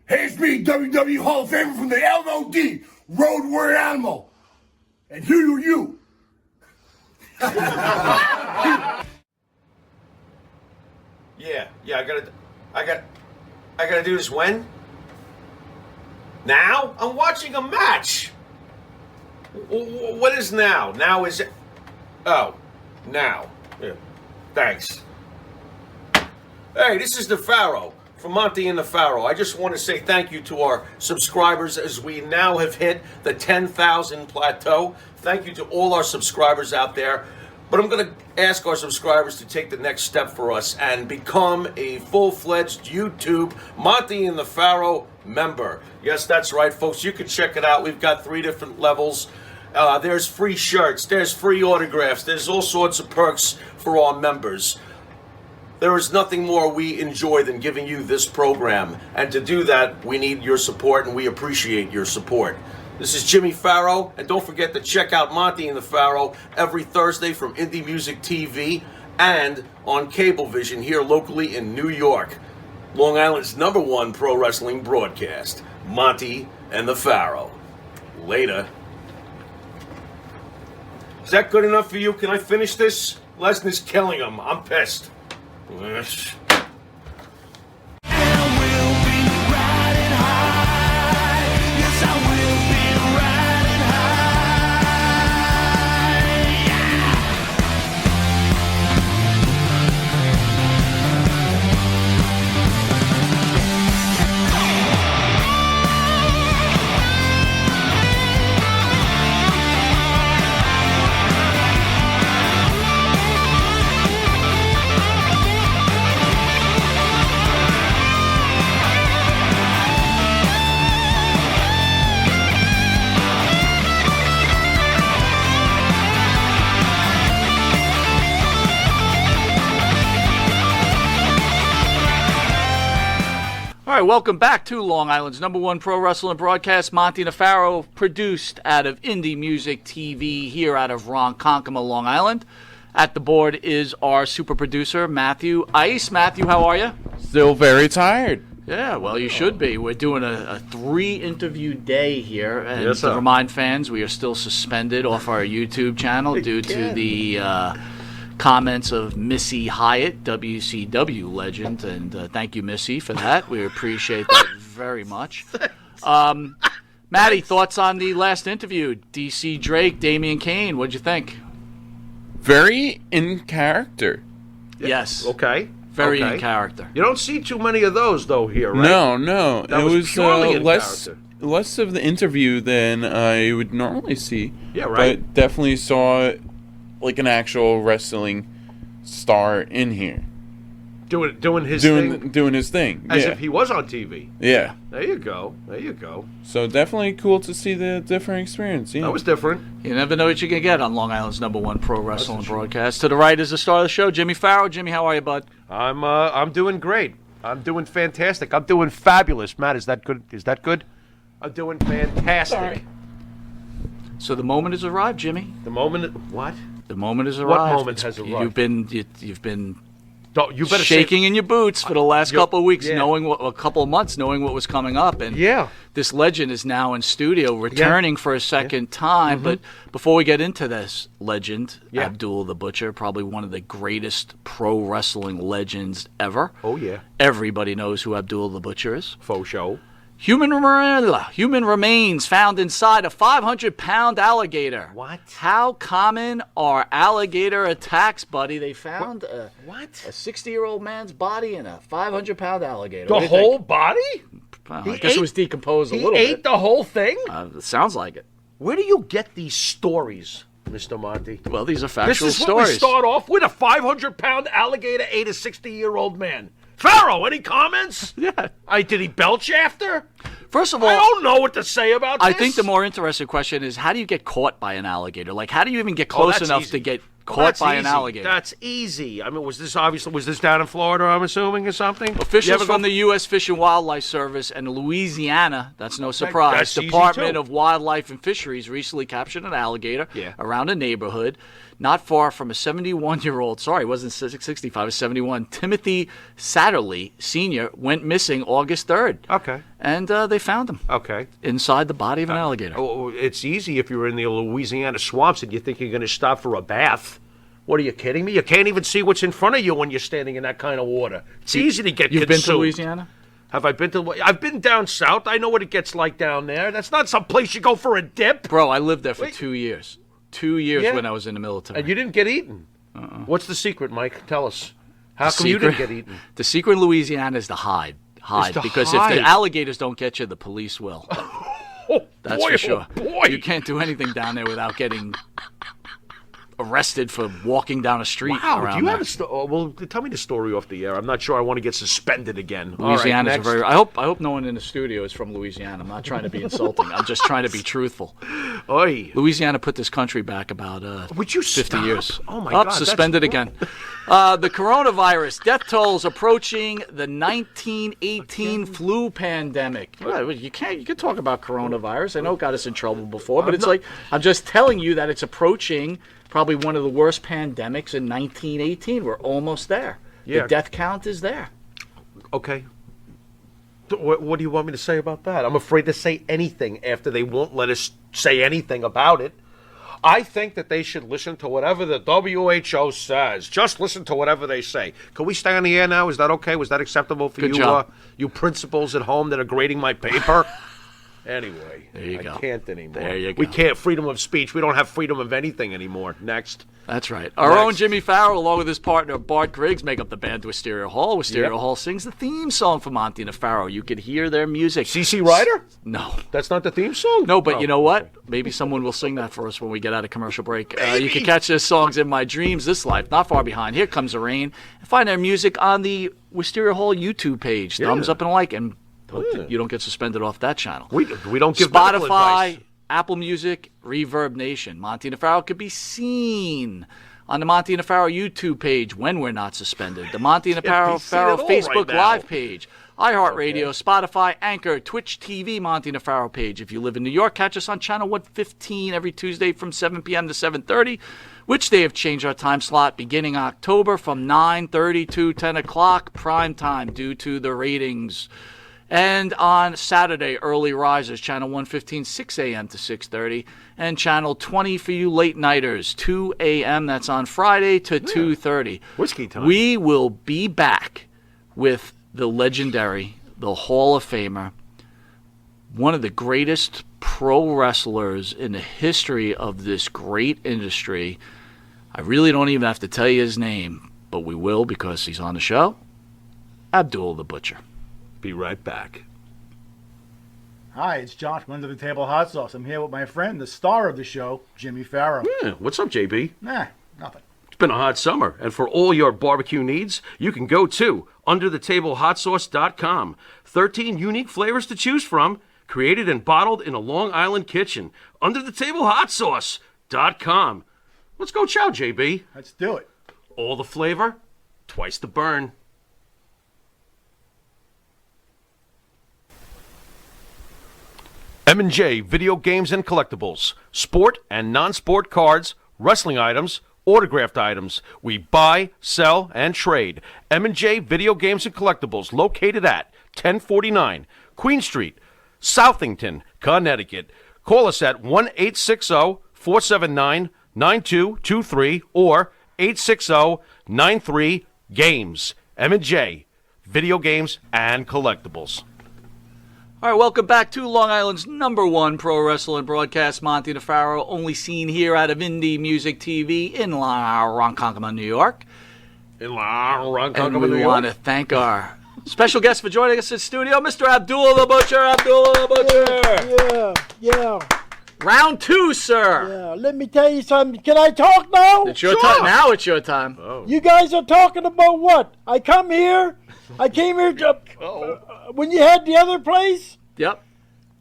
Hey, it's me, WWE Hall of Famer from the LOD, Road Warrior Animal. And who are you? Yeah, I gotta do this when? Now? I'm watching a match. What is now? Now is, oh, now. Yeah, thanks. Hey, this is the Pharaoh from Monty and the Pharaoh. I just want to say thank you to our subscribers as we now have hit the 10,000 plateau. Thank you to all our subscribers out there. But I'm going to ask our subscribers to take the next step for us and become a full-fledged YouTube Monty and the Pharaoh member. Yes, that's right, folks. You can check it out. We've got 3 different levels. There's free shirts. There's free autographs. There's all sorts of perks for our members. There is nothing more we enjoy than giving you this program. And to do that, we need your support, and we appreciate your support. This is Jimmy Pharaoh, and don't forget to check out Monty and the Pharaoh every Thursday from Indie Music TV and on Cablevision here locally in New York. Long Island's #1 pro wrestling broadcast, Monty and the Pharaoh. Later. Is that good enough for you? Can I finish this? Lesnar's killing him. I'm pissed. All right, welcome back to Long Island's #1 pro wrestling broadcast, Monty and the Pharaoh, produced out of Indie Music TV here out of Ronkonkoma, Long Island. At the board is our super producer, Matthew Ice. Matthew, how are you? Still very tired. Yeah, well, you should be. We're doing a 3-interview day here, and Yes, to sir. remind fans, we are still suspended off our YouTube channel due to the comments of Missy Hyatt, WCW legend, and thank you, Missy, for that. We appreciate that very much. Matty, thoughts on the last interview? DC Drake, Damian Kane, what'd you think? Very in character. Yes. Okay. Very okay. in character. You don't see too many of those, though, here, right? No. That it was was purely in less character. less of the interview than I would normally see. Yeah, right. But definitely saw like an actual wrestling star in here. Doing his thing. Doing his thing. As yeah. if he was on TV. Yeah. There you go. There you go. So definitely cool to see the different experience. Yeah. That was different. You never know what you can get on Long Island's #1 pro wrestling broadcast. To the right is the star of the show, Jimmy Farrow. Jimmy, how are you, bud? I'm doing great. I'm doing fantastic. I'm doing fabulous. Matt, is that good? Is that good? I'm doing fantastic. Sorry. So the moment has arrived, Jimmy. The moment. What? The moment has arrived. moment has arrived? You've been Don't, you better shaking in your boots for the last couple of weeks, yeah. a couple of months, knowing what was coming up, and Yeah. this legend is now in studio, returning for a second time. Mm-hmm. But before we get into this legend, Yeah. Abdul the Butcher, probably one of the greatest pro wrestling legends ever. Oh yeah. Everybody knows who Abdul the Butcher is. Faux show. Human remains found inside a 500-pound alligator. What? How common are alligator attacks, buddy? They found a What? 60-year-old man's body in a 500-pound alligator. The What do you whole think? body? Well, he I guess ate- it was decomposed a He little ate bit. the whole thing? It sounds like it. Where do you get these stories, Mr. Monty? Well, these are This factual is what stories. we start off with. A 500-pound alligator ate a 60-year-old man. Pharaoh, any comments? Yeah. Did he belch after? First of all, I don't know what to say about this. I think the more interesting question is, how do you get caught by an alligator? Like, how do you even get close that's enough easy. to get caught by an alligator. That's easy. I mean, was this down in Florida, I'm assuming, or something? Officials from the U.S. Fish and Wildlife Service and Louisiana, that's no surprise, That's easy, Department too. of Wildlife and Fisheries recently captured an alligator Yeah. around a neighborhood not far from a 71-year-old, sorry, it wasn't 65, it was 71, Timothy Satterley Sr. went missing August 3rd. Okay. And they found him Okay. inside the body of an alligator. Oh, it's easy if you're in the Louisiana swamps and you think you're going to stop for a bath. What, are you kidding me? You can't even see what's in front of you when you're standing in that kind of water. It's easy to get You've consumed. been to Louisiana? Have I been to? I've been down south. I know what it gets like down there. That's not some place you go for a dip. Bro, I lived there for 2 years. 2 years Yeah. when I was in the military. And you didn't get eaten. What's the secret, Mike? Tell us. How come you didn't get eaten? The secret in Louisiana is the hide. the Because hide. if the alligators don't get you, the police will. Oh, That's boy, for sure. Oh, boy. You can't do anything down there without getting arrested for walking down a street Wow, around do you there. have a story? Oh, well, tell me the story off the air. I'm not sure I want to get suspended again. Louisiana's All right, a very. next. I hope no one in the studio is from Louisiana. I'm not trying to be insulting. I'm just trying to be truthful. Oy. Louisiana put this country back about Would you 50 stop? years. Oh, my Up, God, that's suspended again. The coronavirus death tolls approaching the 1918 flu pandemic. Well, you can talk about coronavirus. I know it got us in trouble before, but it's like I'm just telling you that it's approaching probably one of the worst pandemics in 1918. We're almost there. Yeah. The death count is there. Okay. What do you want me to say about that? I'm afraid to say anything after they won't let us say anything about it. I think that they should listen to whatever the WHO says. Just listen to whatever they say. Can we stay on the air now? Is that okay? Was that acceptable for Good you, job. You principals at home that are grading my paper? Anyway, There you I go. can't anymore. There you go. We can't freedom of speech. We don't have freedom of anything anymore. Next. That's right. Our Next. own Jimmy Farrell, along with his partner Bart Griggs, make up the band Wisteria Hall. Wisteria Yep. Hall sings the theme song for Monty and the Pharaoh. You could hear their music. CC Ryder? No. That's not the theme song? No, but Oh. you know what? Maybe someone will sing that for us when we get out of commercial break. You can catch their songs in My Dreams, This Life, Not Far Behind, Here Comes the Rain, and find their music on the Wisteria Hall YouTube page. Thumbs up and a like, and hope that you don't get suspended off that channel. We don't give medical Spotify, advice. Apple Music, Reverb Nation. Monty and the Pharaoh could be seen on the Monty and the Pharaoh YouTube page when we're not suspended. The Monty and the Can't be Pharaoh seen at all Facebook right now. Live page. iHeartRadio, Spotify, Anchor, Twitch TV, Monty and the Pharaoh page. If you live in New York, catch us on channel 115 every Tuesday from 7 p.m. to 7:30, which they have changed our time slot beginning October from 9:30 to 10 o'clock prime time due to the ratings. And on Saturday, early risers, channel 115, 6 a.m. to 6:30, and channel 20 for you late nighters, 2 a.m. That's on Friday to 2:30. Whiskey time. We will be back with the legendary, the Hall of Famer, one of the greatest pro wrestlers in the history of this great industry. I really don't even have to tell you his name, but we will because he's on the show. Abdul the Butcher. Be right back. Hi, it's John from Under the Table Hot Sauce. I'm here with my friend, the star of the show, Jimmy Farrow. Yeah, what's up, JB? Nah, nothing. It's been a hot summer, and for all your barbecue needs, you can go to underthetablehotsauce.com. 13 unique flavors to choose from, created and bottled in a Long Island kitchen. Underthetablehotsauce.com. Let's go chow, JB. Let's do it. All the flavor, twice the burn. M&J Video Games and Collectibles. Sport and non-sport cards, wrestling items, autographed items. We buy, sell, and trade. M&J Video Games and Collectibles, located at 1049 Queen Street, Southington, Connecticut. Call us at 1-860-479-9223 or 860-93-GAMES. M&J Video Games and Collectibles. All right, welcome back to Long Island's #1 pro wrestling broadcast, Monty the Pharaoh, only seen here out of Indie Music TV in Ronkonkoma, New York. And We want to thank our special guest for joining us in studio, Mr. Abdul the Butcher. Abdul the Butcher. Yeah. Round 2, sir. Yeah, let me tell you something. Can I talk now? It's your time. Now it's your time. You guys are talking about what? I came here to, when you had the other place, Yep.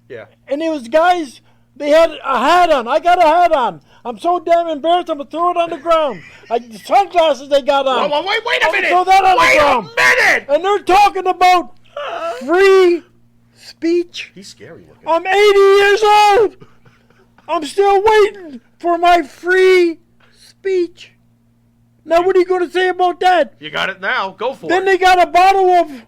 Yeah. and it was guys, they had a hat on. I got a hat on. I'm so damn embarrassed. I'm gonna throw it on the ground. The sunglasses they got on. Wait a minute! Throw that on the Wait ground. a minute! And they're talking about free speech. He's scary looking. I'm 80 years old. I'm still waiting for my free speech. Now, what are you going to say about that? You got it now. Go for Then it. they got a bottle of,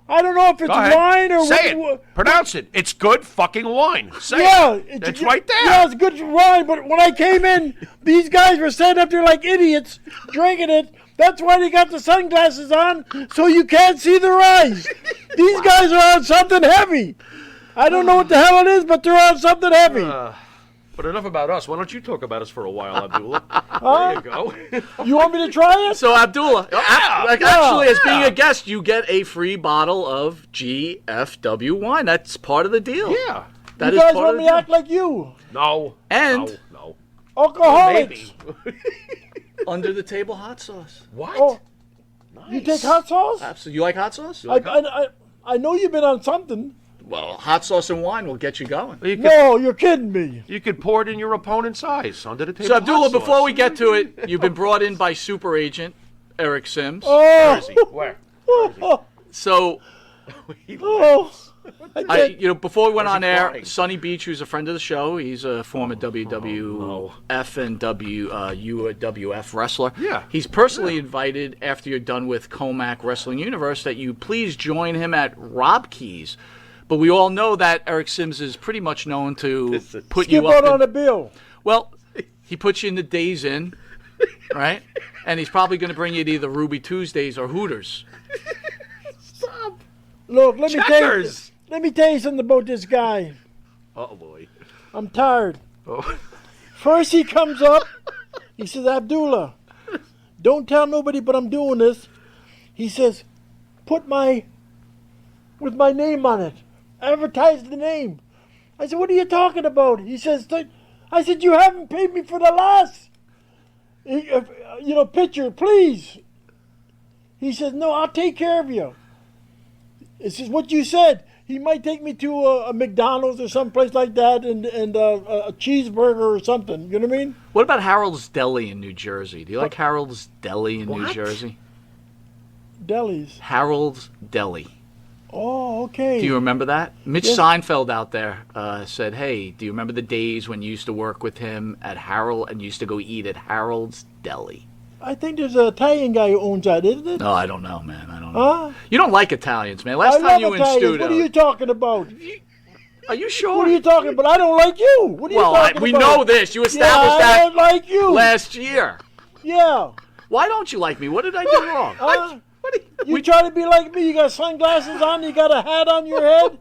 I don't know if it's Go ahead. wine or Say what. it. Pronounce it. It's good fucking wine. Say Yeah, it. It's right there. Yeah, it's good wine. But when I came in, these guys were standing up there like idiots, drinking it. That's why they got the sunglasses on, so you can't see their eyes. These guys are on something heavy. I don't know what the hell it is, but they're on something heavy. But enough about us. Why don't you talk about us for a while, Abdullah? There you go. You want me to try it? So Abdullah, actually, as being a guest, you get a free bottle of GFW wine. That's part of the deal. Yeah. That You is guys part want of me the to deal. act like you? No. And- No. Alcoholics. Maybe. Under the table hot sauce. What? Oh, you take hot sauce? Absolutely. You like hot sauce? I know you've been on something. Well, hot sauce and wine will get you going. No, you're kidding me. You could pour it in your opponent's eyes under the table. So Abdullah, hot sauce. before we get to it, you've been brought in by super agent Eric Sims. Where is he? Where? So, Oh, before we went Where's on he air, crying? Sonny Beach, who's a friend of the show, he's a former WWF and UWF wrestler. Yeah. He's personally invited, after you're done with Comac Wrestling Universe, that you please join him at Rob Key's. But we all know that Eric Sims is pretty much known to put skip you out up. on a bill. Well, he puts you in the Days Inn, right? And he's probably going to bring you to either Ruby Tuesdays or Hooters. Look, let Checkers. me tell you something about this guy. Oh boy. I'm tired. Oh. First he comes up, he says, Abdullah, don't tell nobody but I'm doing this. He says, with my name on it. Advertise the name. I said, what are you talking about? He says, I said, you haven't paid me for the last, picture, please. He says, no, I'll take care of you. This is what you said. He might take me to a McDonald's or someplace like that and a cheeseburger or something. You know what I mean? What about Harold's Deli in New Jersey? Do you like Harold's Deli in New What? Jersey? Delis. Harold's Deli. Oh, okay. Do you remember that? Mitch Yes. Seinfeld out there said, hey, do you remember the days when you used to work with him at Harold and used to go eat at Harold's Deli? I think there's an Italian guy who owns that, isn't it? No, I don't know, man. I don't know. Huh? You don't like Italians, man. I Last time love you were in Italians. studio. What are you talking about? Are you sure? What are you talking about? I don't like you. What are you Well, talking we about? know this. You Yeah, established I that don't like you. last year. Yeah. Why don't you like me? What did I do wrong? You try to be like me. You got sunglasses on. You got a hat on your head.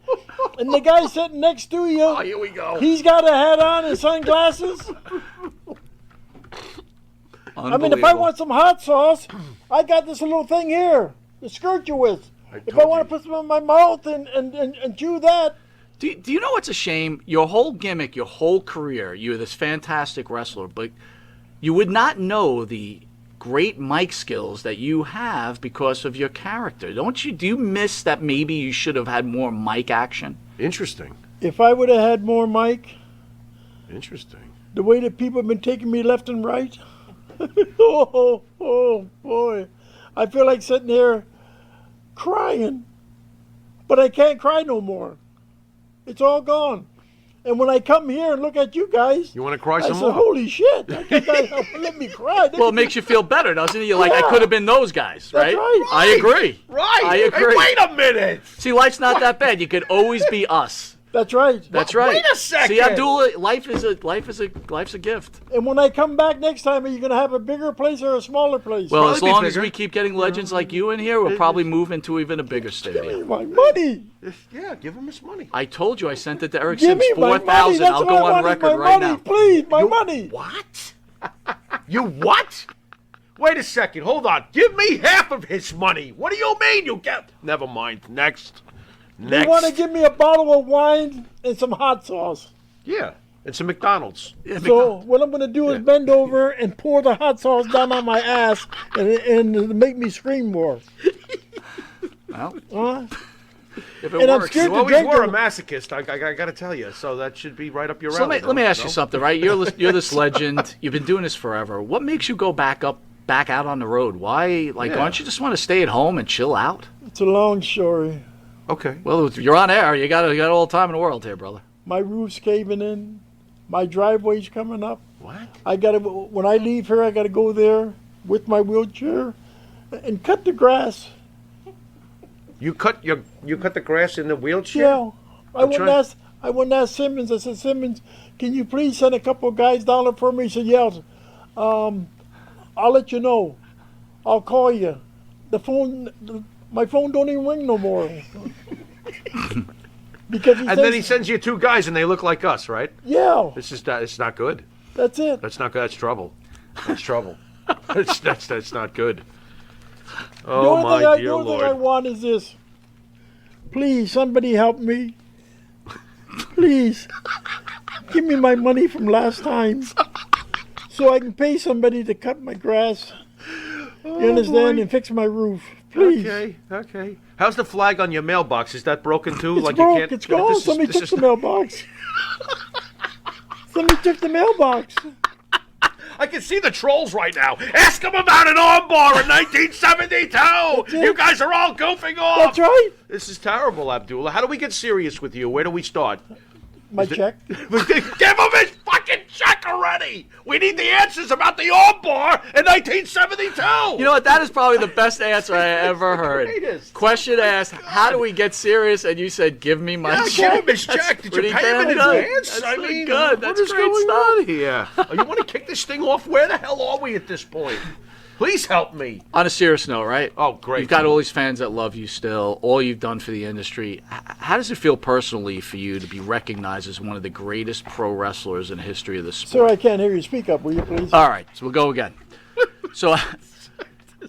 And the guy sitting next to you, Oh, here we go. he's got a hat on and sunglasses. I mean, if I want some hot sauce, I got this little thing here, the skirt you're with. If I want to put some in my mouth and chew that. Do you know what's a shame? Your whole gimmick, your whole career, you're this fantastic wrestler, but you would not know the great mic skills that you have because of your character. Do you miss that maybe you should have had more mic action? Interesting. If I would have had more mic, Interesting. the way that people have been taking me left and right. oh, boy. I feel like sitting here crying. But I can't cry no more. It's all gone. And when I come here and look at you guys, You want to cry I some said, more? holy shit. Let me cry. Well, it makes you feel better, doesn't it? You're like, I Yeah. could have been those guys, That's right? right. I agree. Right. I Hey, agree. wait a minute. See, life's not that bad. You could always be us. That's right. That's right. Wait a second. See, Abdullah, life's a gift. And when I come back next time, are you going to have a bigger place or a smaller place? Well, as Probably long as bigger. we keep getting legends like you in here, we'll probably move into even a bigger stadium. my money. Yeah, give him his money. I told you I sent it to Eric Give Sims, me my money. 4,000. That's I'll what go I on wanted, record my right money. now. Please, my money. What? You what? Wait a second. Hold on. Give me half of his money. What do you mean you get? Never mind. Next. You want to give me a bottle of wine and some hot sauce. Yeah. It's a McDonald's. So what I'm going to do is bend over and pour the hot sauce down on my ass and make me scream more. Well, Huh? If it And I'm works. scared You to always drink were a them. masochist. I got to tell you. So that should be right up your So alley. let me ask no? you something, right? You're this legend. You've been doing this forever. What makes you go back out on the road? Why? Like, Yeah. why don't you just want to stay at home and chill out? It's a long story. Okay. Well, if you're on air. You got all the time in the world here, brother. My roof's caving in. My driveway's coming up. What? When I leave here, I gotta go there with my wheelchair and cut the grass. You cut the grass in the wheelchair? Yeah. I I'm went and trying- asked Simmons. I said, Simmons, can you please send a couple of guys down there for me? He said, yeah. I'll let you know. I'll call you. My phone don't even ring no more. Because And then he sends you two guys, and they look like us, right? yeah, It's not good. that's it. That's not good. That's trouble. That's trouble. That's not good. The Oh only my thing I dear want is this. Please, somebody help me. Please, give me my money from last time, so I can pay somebody to cut my grass. You understand? boy. And fix my roof. Please. Okay. How's the flag on your mailbox? Is that broken too? It's broke. It's gone. This is- Somebody this took is- the mailbox. Somebody took the mailbox. I can see the trolls right now. Ask them about an armbar in 1972. You guys are all goofing off. That's right. This is terrible, Abdullah. How do we get serious with you? Where do we start? My check. Give him his fucking check already. We need the answers about the armbar in 1972. You know what? That is probably the best answer I ever heard. greatest. Question asked, how do we get serious? And you said, give me my Yeah, check. give him his That's check. Did you pretty pay him in damn good. advance? That's I mean, good. what That's is great going stuff. on here? Oh, you want to kick this thing off? Where the hell are we at this point? Please help me. On a serious note, right? Oh, great. You've got all these fans that love you still, all you've done for the industry. How does it feel personally for you to be recognized as one of the greatest pro wrestlers in the history of the sport? Sir, I can't hear you. Speak up, will you please? All right, so we'll go again. So,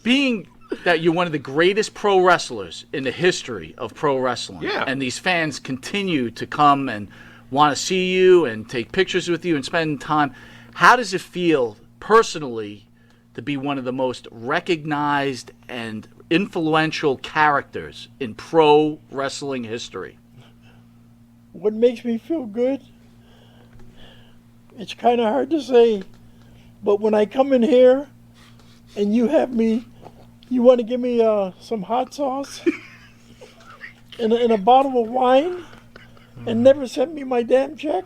being that you're one of the greatest pro wrestlers in the history of pro wrestling, Yeah. and these fans continue to come and want to see you and take pictures with you and spend time, how does it feel personally to be one of the most recognized and influential characters in pro wrestling history? What makes me feel good? It's kind of hard to say, but when I come in here and you want to give me some hot sauce and a bottle of wine and never send me my damn check,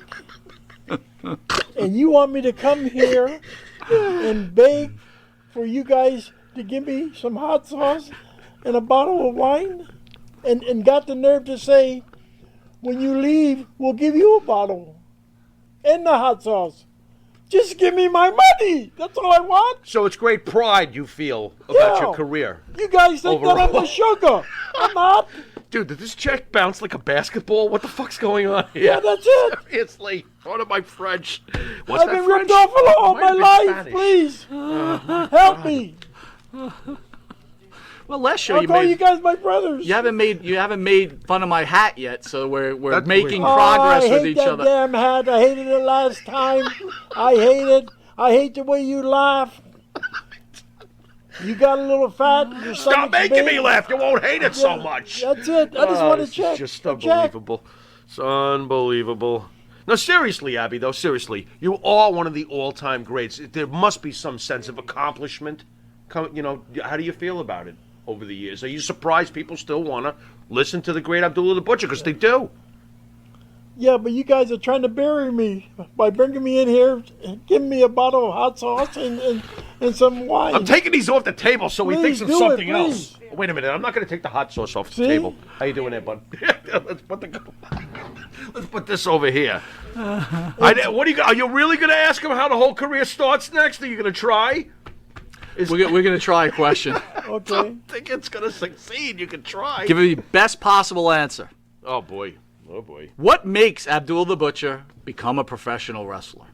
and you want me to come here and beg for you guys to give me some hot sauce and a bottle of wine, and got the nerve to say, when you leave, we'll give you a bottle and the hot sauce. Just give me my money. That's all I want. So it's great pride you feel about Yeah. your career. You guys think that I'm Overall. the sugar. I'm not. Dude, did this check bounce like a basketball? What the fuck's going on here? Yeah, that's it. Seriously, part of my French. What's I've that been French? ripped off all Might my have been life. Spanish. Please. Help me. Well, last show I'll you call you made. guys my brothers. You haven't made fun of my hat yet, so we're That's making weird. progress I with hate each that other. damn hat. I hated it last time. I hate it. I hate the way you laugh. You got a little fat. Your Stop stomach's making me big. laugh. You won't hate it so Yeah, much. That's it. I just want to This check. is just A check. unbelievable. It's unbelievable. No, seriously, Abby, though, seriously. You are one of the all-time greats. There must be some sense of accomplishment. You know, how do you feel about it over the years? Are you surprised people still want to listen to the great Abdullah the Butcher? Because they do. Yeah, but you guys are trying to bury me by bringing me in here, giving me a bottle of hot sauce and some wine. I'm taking these off the table so he Please thinks of do it, something please. else. Wait a minute. I'm not going to take the hot sauce off the See? table. How you doing there, bud? Let's put this over here. What are you really going to ask him how the whole career starts next? Are you going to try? We're going to try a question. Okay. I think it's going to succeed. You can try. Give me the best possible answer. Oh boy. Oh boy. What makes Abdul the Butcher become a professional wrestler?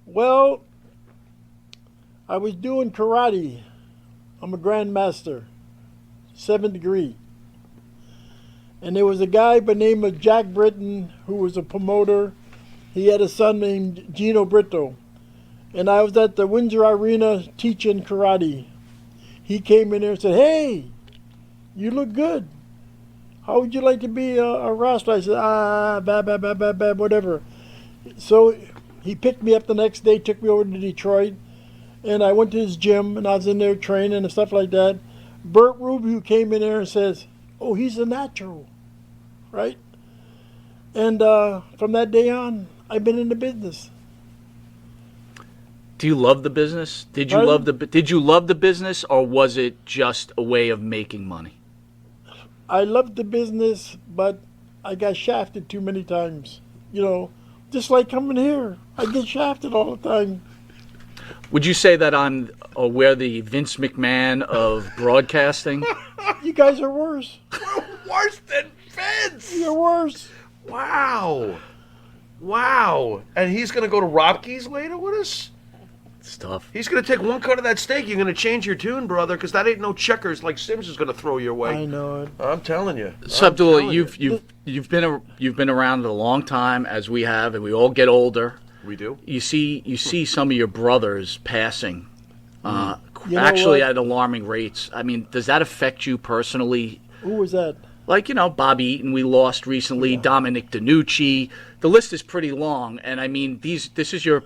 Well, I was doing karate. I'm a grandmaster, 7th degree. And there was a guy by the name of Jack Britton who was a promoter. He had a son named Gino Brito. And I was at the Windsor Arena teaching karate. He came in there and said, "Hey, you look good. how would you like to be a wrestler? I said, bad, whatever. So he picked me up the next day, took me over to Detroit, and I went to his gym, and I was in there training and stuff like that. Bert Ruby came in there and says, oh, he's a natural, right? And from that day on, I've been in the business. Do you love the business? Did you Pardon? love the business, or was it just a way of making money? I loved the business, but I got shafted too many times. You know, just like coming here, I get shafted all the time. Would you say that I'm we're the Vince McMahon of broadcasting? You guys are worse. Worse than Vince. You're worse. Wow. Wow. And he's going to go to Rockies later with us? It's tough. He's going to take one cut of that steak. You're going to change your tune, brother, because that ain't no checkers like Sims is going to throw your way. I know it. I'm telling you. So Abdullah, you've been around a long time, as we have, and we all get older. We do. You see some of your brothers passing, You know actually what? at alarming rates. I mean, does that affect you personally? Who was that? Like, Bobby Eaton we lost recently, Dominic DiNucci. The list is pretty long, and I mean, this is your,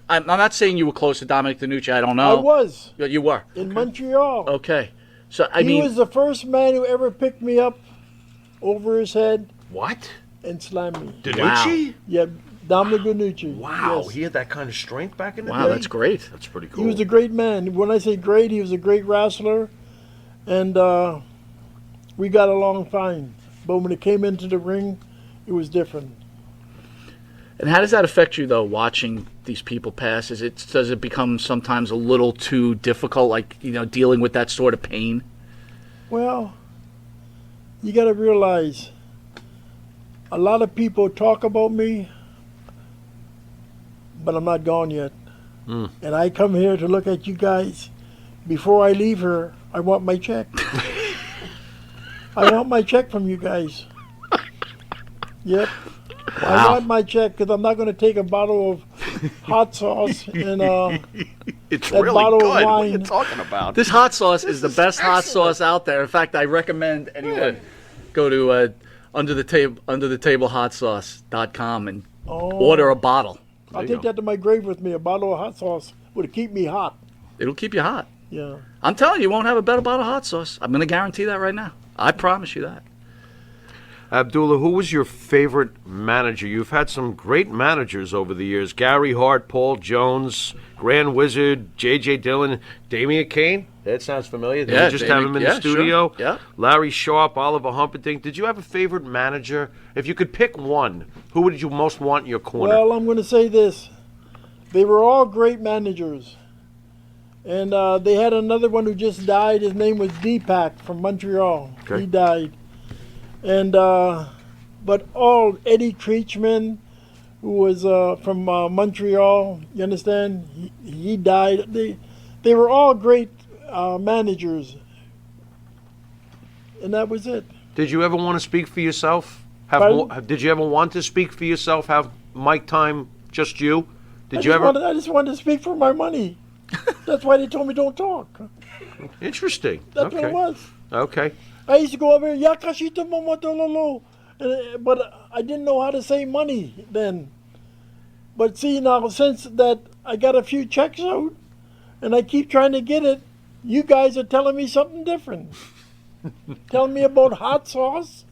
I'm not saying you were close to Dominic DiNucci. I don't know. I was. You were. In Montreal. Okay. So, He was the first man who ever picked me up over his head What? and slammed me. DiNucci? Yeah, Dominic DiNucci. Wow. Yes. He had that kind of strength back in the day? wow, that's great. That's pretty cool. He was a great man. When I say great, he was a great wrestler, and we got along fine. But when it came into the ring, it was different. And how does that affect you, though, watching these people pass? Does it become sometimes a little too difficult, like, dealing with that sort of pain? Well, you got to realize a lot of people talk about me, but I'm not gone yet. And I come here to look at you guys. Before I leave here, I want my check. I want my check from you guys. Yep. I want my check because I'm not going to take a bottle of hot sauce and It's that really bottle good. of What are you wine. talking about? This hot sauce is the best hot sauce out there. In fact, I recommend anyone go to underthetablehotsauce.com and order a bottle. I'll take that to my grave with me. A bottle of hot sauce would keep me hot. It'll keep you hot. Yeah. I'm telling you, you won't have a better bottle of hot sauce. I'm going to guarantee that right now. I promise you that. Abdullah, who was your favorite manager? You've had some great managers over the years. Gary Hart, Paul Jones, Grand Wizard, J.J. Dillon, Damian Kane. That sounds familiar. Did Yeah, you just have him in the studio? Sure. Yeah. Larry Sharp, Oliver Humperdinck. Did you have a favorite manager? If you could pick one, who would you most want in your corner? Well, I'm going to say this. They were all great managers. And they had another one who just died. His name was Deepak from Montreal. Okay. He died. And but all Eddie Creechman, who was from Montreal, you understand? He died. They were all great managers, and that was it. Did you ever want to speak for yourself? Pardon? Did you ever want to speak for yourself? Have mic time just you? I just wanted to speak for my money. That's why they told me don't talk. Interesting. That's what it was. Okay. I used to go over here, Yakashita Momotololo, but I didn't know how to say money then. But see, now since that I got a few checks out, and I keep trying to get it, you guys are telling me something different. Telling me about hot sauce,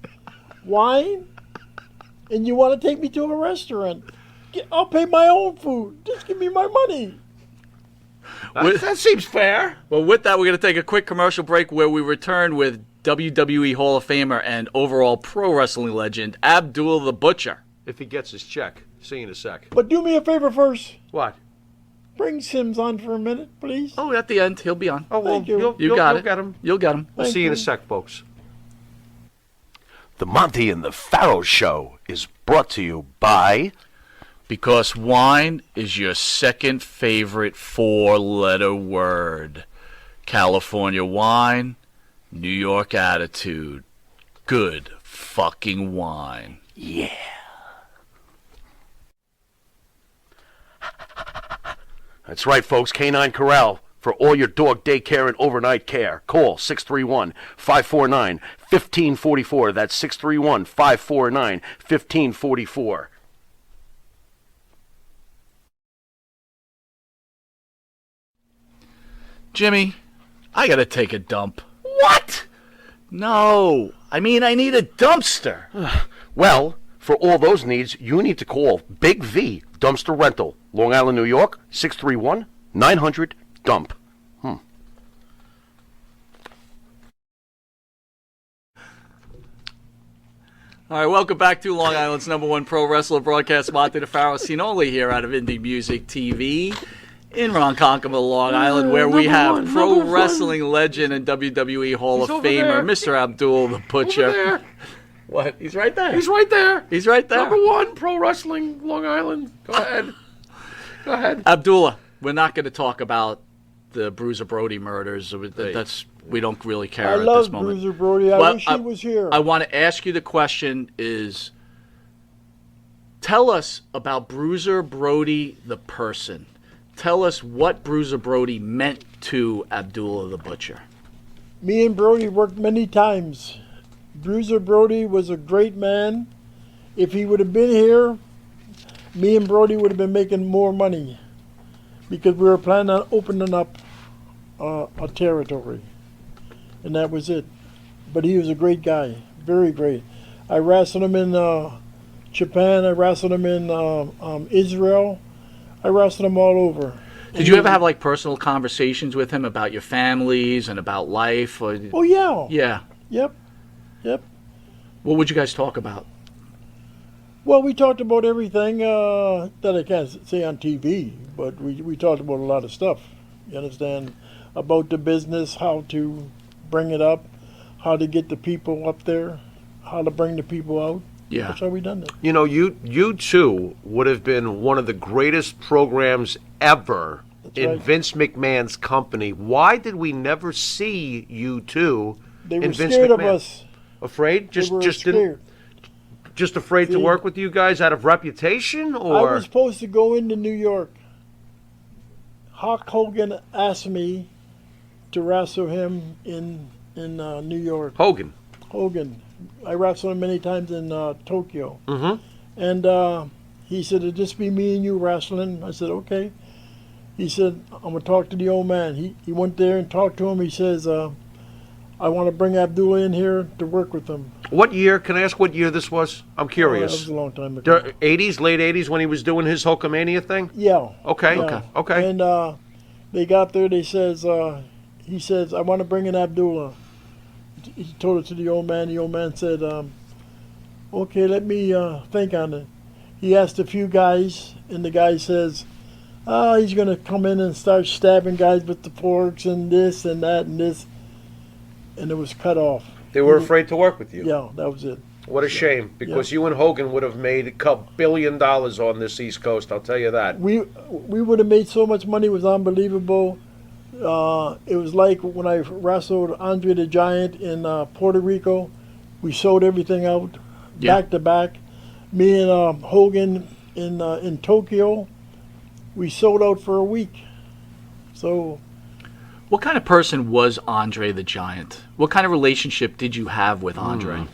wine, and you want to take me to a restaurant. I'll pay my own food. Just give me my money. That seems fair. Well, with that, we're going to take a quick commercial break where we return with WWE Hall of Famer and overall pro wrestling legend, Abdul the Butcher. If he gets his check. See you in a sec. But do me a favor first. What? Bring Sims on for a minute, please. Oh, at the end, he'll be on. Oh, well, Thank you. You got you'll it. get him. You'll get him. We'll Thank see you in a you. sec, folks. The Monty and the Pharaoh Show is brought to you by... Because wine is your second favorite four-letter word. California wine, New York attitude. Good fucking wine. Yeah. That's right, folks. Canine Corral For all your dog daycare and overnight care, call 631-549-1544. That's 631-549-1544. Jimmy, I gotta take a dump. What? No, I mean I need a dumpster. Well, for all those needs, you need to call Big V Dumpster Rental, Long Island, New York, 631-900-DUMP. All right, welcome back to Long Island's #1 pro wrestler broadcast, Monte DeFaro, seen only here out of Indie Music TV in Ronkonkoma, Long Island, where we have pro wrestling legend and WWE Hall of Famer, Mr. Abdul the Butcher. What? He's right there. He's right there. He's right there. #1 pro wrestling, Long Island. Go ahead. Go ahead. Abdullah, we're not going to talk about the Bruiser Brody murders. We don't really care I at love this moment. Bruiser Brody. I wish he was here. I want to ask you the question is, tell us about Bruiser Brody the person. Tell us what Bruiser Brody meant to Abdullah the Butcher. Me and Brody worked many times. Bruiser Brody was a great man. If he would have been here, me and Brody would have been making more money because we were planning on opening up a territory. And that was it. But he was a great guy, very great. I wrestled him in Japan. I wrestled him in Israel. I wrestled him all over. Did you ever have like personal conversations with him about your families and about life? Or... Oh, yeah. Yeah. Yep. What would you guys talk about? Well, we talked about everything that I can't say on TV, but we talked about a lot of stuff. You understand? About the business, how to bring it up, how to get the people up there, how to bring the people out. Yeah. That's how we done it. You know, you two would have been one of the greatest programs ever in right. Vince McMahon's company. Why did we never see you two They were in Vince scared McMahon? of us. Afraid? They were Just scared. afraid to See? work with you guys out of reputation, I or was supposed to go into New York. Hulk Hogan asked me to wrestle him in New York. Hogan? Hogan. I wrestled him many times in Tokyo. Mm-hmm. And he said, it'll just be me and you wrestling. I said, okay. He said, I'm going to talk to the old man. He went there and talked to him. He says, I want to bring Abdullah in here to work with him. What year? Can I ask what year this was? I'm Oh, that curious. was a long time ago. 80s, late 80s, when he was doing his Hulkamania thing? Yeah. Okay. Yeah. Okay. And they got there. He says, I want to bring in Abdullah. He told it to the old man. The old man said, okay, let me think on it. He asked a few guys, and the guy says, he's going to come in and start stabbing guys with the forks and this and that and this. And it was cut off. They were afraid to work with you. Yeah, that was it. What a shame, because you and Hogan would have made $2 billion on this East Coast, I'll tell you that. We would have made so much money. It was unbelievable. It was like when I wrestled Andre the Giant in Puerto Rico. We sold everything out back to back. Me and Hogan in Tokyo, we sold out for a week. So, What kind of person was Andre the Giant? What kind of relationship did you have with Andre?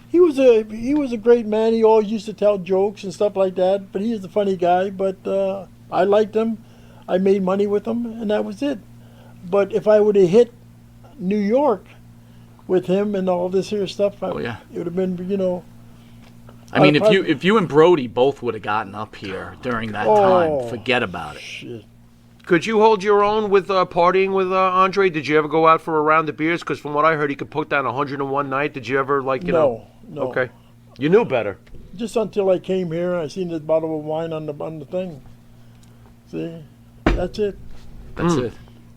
he was a great man. He always used to tell jokes and stuff like that. But he was a funny guy. But I liked him. I made money with him, and that was it. But if I would have hit New York with him and all this here stuff, it would have been, I mean, if you and Brody both would have gotten up here during that time, forget about it. Shit. Could you hold your own with partying with Andre? Did you ever go out for a round of beers? Because from what I heard, he could put down 101 night. Did you ever, No. Okay. You knew better. Just until I came here, I seen this bottle of wine on the thing. See, that's it. That's it.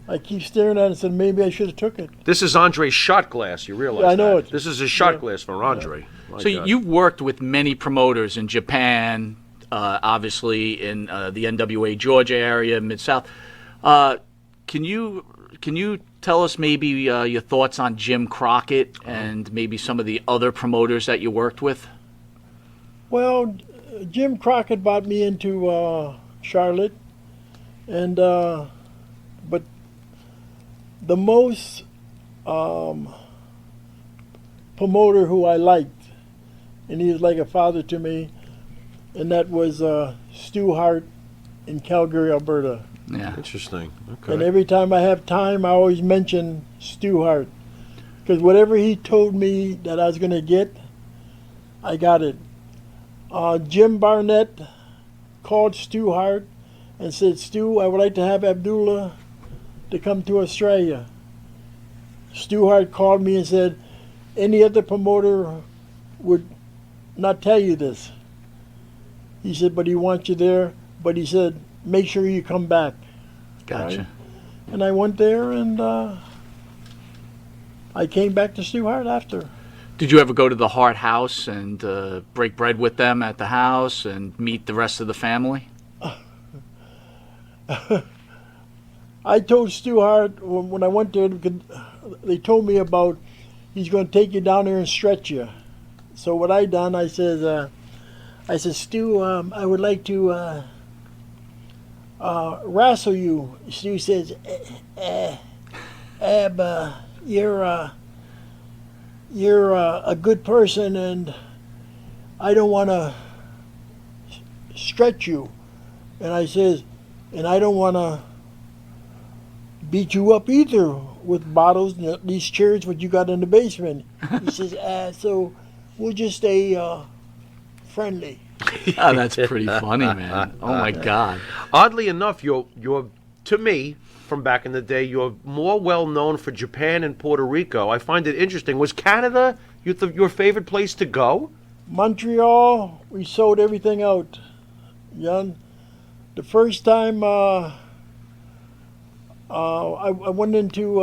I keep staring at it and said maybe I should have took it. This is Andre's shot glass. You realize Yeah, I know that. it. This is his shot glass for Andre. My So God. you've worked with many promoters in Japan, obviously in the NWA Georgia area, Mid-South. Can you tell us maybe your thoughts on Jim Crockett and maybe some of the other promoters that you worked with? Well, Jim Crockett brought me into Charlotte, and but the most promoter who I liked, and he was like a father to me, and that was Stu Hart in Calgary, Alberta. Yeah. Interesting. Okay. And every time I have time, I always mention Stu Hart. Because whatever he told me that I was going to get, I got it. Jim Barnett called Stu Hart and said, Stu, I would like to have Abdullah to come to Australia. Stu Hart called me and said, any other promoter would not tell you this. He said, but he wants you there. But he said, make sure you come back. Gotcha. Right? And I went there, and I came back to Stu Hart after. Did you ever go to the Hart house and break bread with them at the house and meet the rest of the family? I told Stu Hart when I went there, they told me about he's going to take you down there and stretch you. So what I done, I said, Stu, I would like to wrestle you. Stu says, Ab, you're a good person, and I don't want to stretch you. And I says, and I don't want to beat you up either with bottles and these chairs what you got in the basement. He says, so we'll just stay friendly. Oh, that's pretty funny, man. Oh my God. Oddly enough, you're to me from back in the day, you're more well known for Japan and Puerto Rico. I find it interesting. Was Canada your favorite place to go? Montreal, we sold everything out. Young, the first time I went into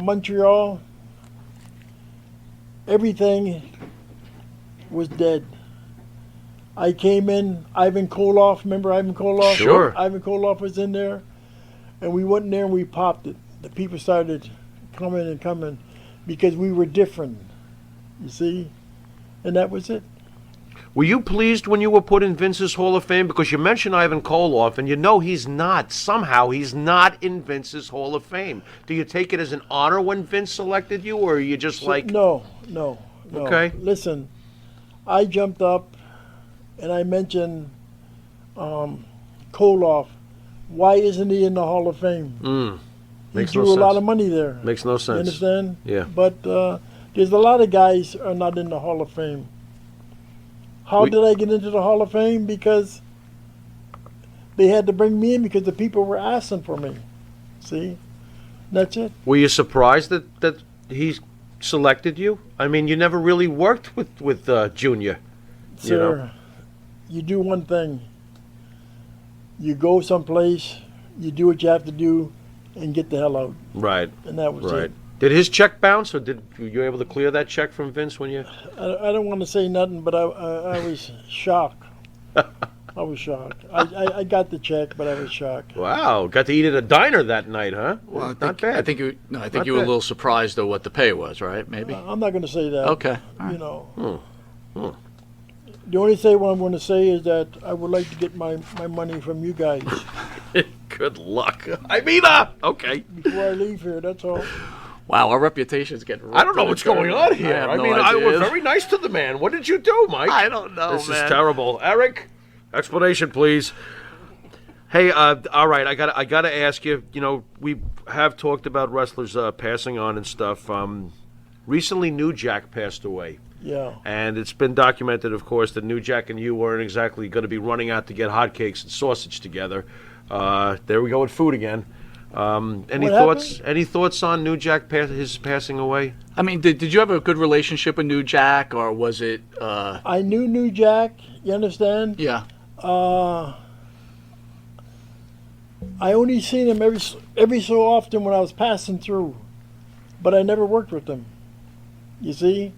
Montreal, everything was dead. I came in, Ivan Koloff, remember Ivan Koloff? Sure. Ivan Koloff was in there, and we went in there and we popped it. The people started coming and coming because we were different, you see? And that was it. Were you pleased when you were put in Vince's Hall of Fame? Because you mentioned Ivan Koloff, and you know he's not. Somehow he's not in Vince's Hall of Fame. Do you take it as an honor when Vince selected you, or are you just like... No. Okay. Listen, I jumped up and I mentioned Koloff. Why isn't he in the Hall of Fame? Makes he no drew a lot sense. of money there. Makes no You sense. understand? Yeah. But there's a lot of guys who are not in the Hall of Fame. How did I get into the Hall of Fame? Because they had to bring me in because the people were asking for me. See? That's it. Were you surprised that he selected you? I mean, you never really worked with Junior. Sir, you do one thing. You go someplace, you do what you have to do, and get the hell out. Right. And that was Right. it. Did his check bounce, or were you able to clear that check from Vince when you... I don't want to say nothing, but I was shocked. I was shocked. I got the check, but I was shocked. Wow, got to eat at a diner that night, huh? Well, Not bad. I think you Not were a bad. little surprised though what the pay was, right? Maybe. I'm not going to say that. Okay. All right. You know. The only thing what I'm going to say is that I would like to get my money from you guys Good luck. I mean, okay. before I leave here. That's all. Wow, our reputation's getting. I don't know what's going on here. I have I no mean, I idea. was very nice to the man. What did you do, Mike? I don't know, This man. is terrible. Eric, explanation, please. Hey, all right. I gotta ask you. You know, we have talked about wrestlers passing on and stuff. Recently, New Jack passed away. Yeah. And it's been documented, of course, that New Jack and you weren't exactly going to be running out to get hotcakes and sausage together. There we go with food again. Any What thoughts? happened? Any thoughts on New Jack his passing away? I mean, did you have a good relationship with New Jack, or was it? I knew New Jack. You understand? Yeah. I only seen him every so often when I was passing through, but I never worked with him. You see,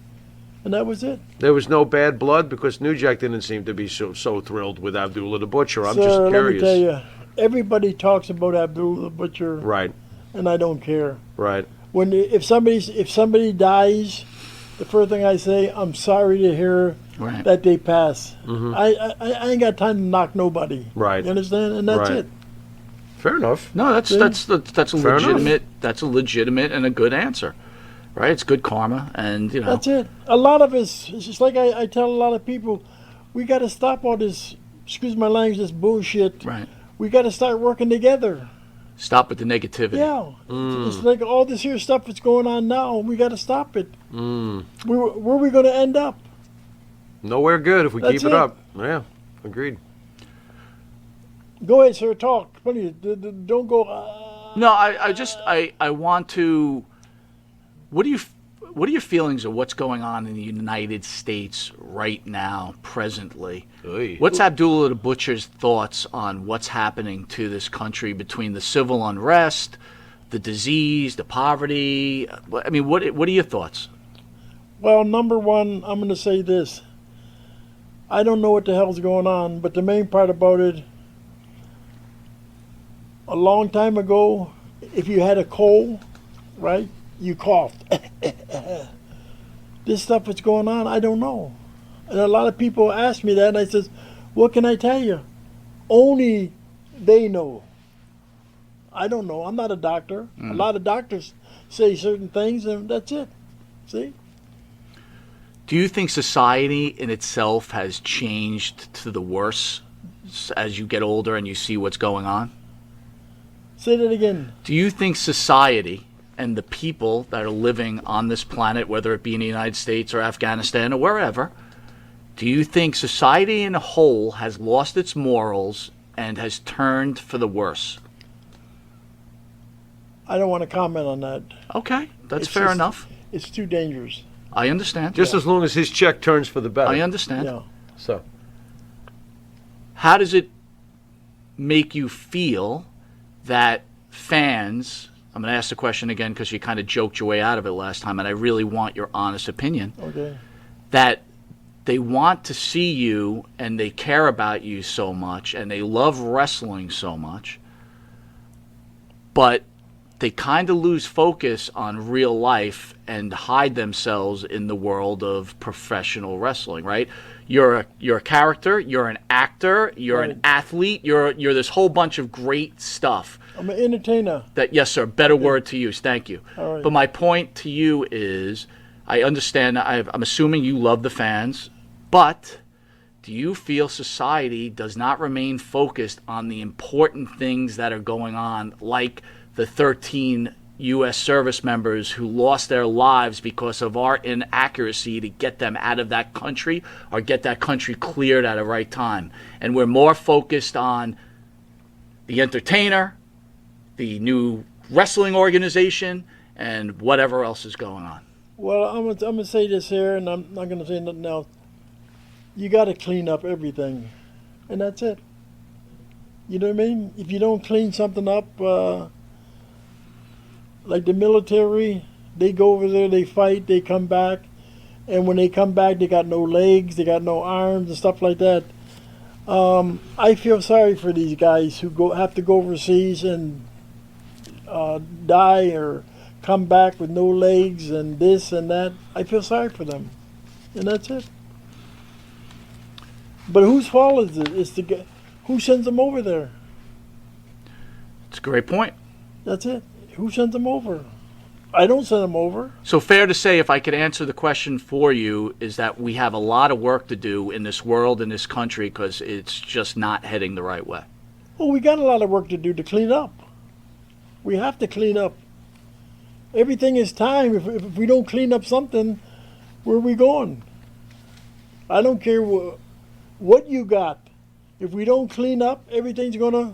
and that was it. There was no bad blood because New Jack didn't seem to be so thrilled with Abdullah the Butcher. I'm Sir, just let me curious. tell you, everybody talks about Abdul the Butcher, Right, and I don't care. right. If somebody dies, the first thing I say, I'm sorry to hear Right. that they pass. I ain't got time to knock nobody. Right. You understand? And that's Right. it. Fair enough. No, that's a Fair enough. that's a legitimate and a good answer, right? It's good karma, and you know. That's it. A lot of it's just like I tell a lot of people, we got to stop all this, excuse my language, this bullshit. Right. We got to start working together. Stop with the negativity. Yeah. It's like all this here stuff that's going on now. We got to stop it. Where are we going to end up? Nowhere good if we That's keep it it. up. Yeah, agreed. Go ahead, sir. Talk. Don't go. No, I want to. What are your feelings of what's going on in the United States right now, presently? Oy. What's Abdullah the Butcher's thoughts on what's happening to this country between the civil unrest, the disease, the poverty? I mean, what are your thoughts? Well, number one, I'm going to say this. I don't know what the hell's going on, but the main part about it, a long time ago, if you had a cold, right, you coughed. This stuff that's going on, I don't know. And a lot of people ask me that, and I says, what can I tell you? Only they know. I don't know. I'm not a doctor. A lot of doctors say certain things, and that's it. See? Do you think society in itself has changed to the worse as you get older and you see what's going on? Say that again. Do you think society and the people that are living on this planet, whether it be in the United States or Afghanistan or wherever, do you think society in a whole has lost its morals and has turned for the worse? I don't want to comment on that. Okay, that's It's fair just- enough. It's too dangerous. I understand. Just as long as his check turns for the better. I understand. Yeah. So, How does it make you feel that fans, I'm going to ask the question again because you kind of joked your way out of it last time, and I really want your honest opinion, Okay. that they want to see you and they care about you so much and they love wrestling so much, but they kind of lose focus on real life and hide themselves in the world of professional wrestling, right? You're a character, you're an actor, you're an Right. athlete, you're this whole bunch of great stuff. I'm an entertainer. That, yes, sir, better word to use. Thank you. All right. But my point to you is, I understand, I'm assuming you love the fans, but do you feel society does not remain focused on the important things that are going on, like the 13 U.S. service members who lost their lives because of our inaccuracy to get them out of that country or get that country cleared at the right time? And we're more focused on the entertainer, the new wrestling organization, and whatever else is going on. Well, I'm gonna say this here, and I'm not gonna say nothing else. You got to clean up everything, and that's it. You know what I mean? If you don't clean something up, like the military, they go over there, they fight, they come back, and when they come back, they got no legs, they got no arms, and stuff like that. I feel sorry for these guys who have to go overseas and die or come back with no legs and this and that. I feel sorry for them, and that's it. But whose fault is it? It's the guy who sends them over there. It's a great point. That's it. Who sends them over? I don't send them over. So fair to say, if I could answer the question for you, is that we have a lot of work to do in this world, in this country, because it's just not heading the right way. Well, we got a lot of work to do to clean up. We have to clean up. Everything is time. If we don't clean up something, where are we going? I don't care what you got. If we don't clean up, everything's going to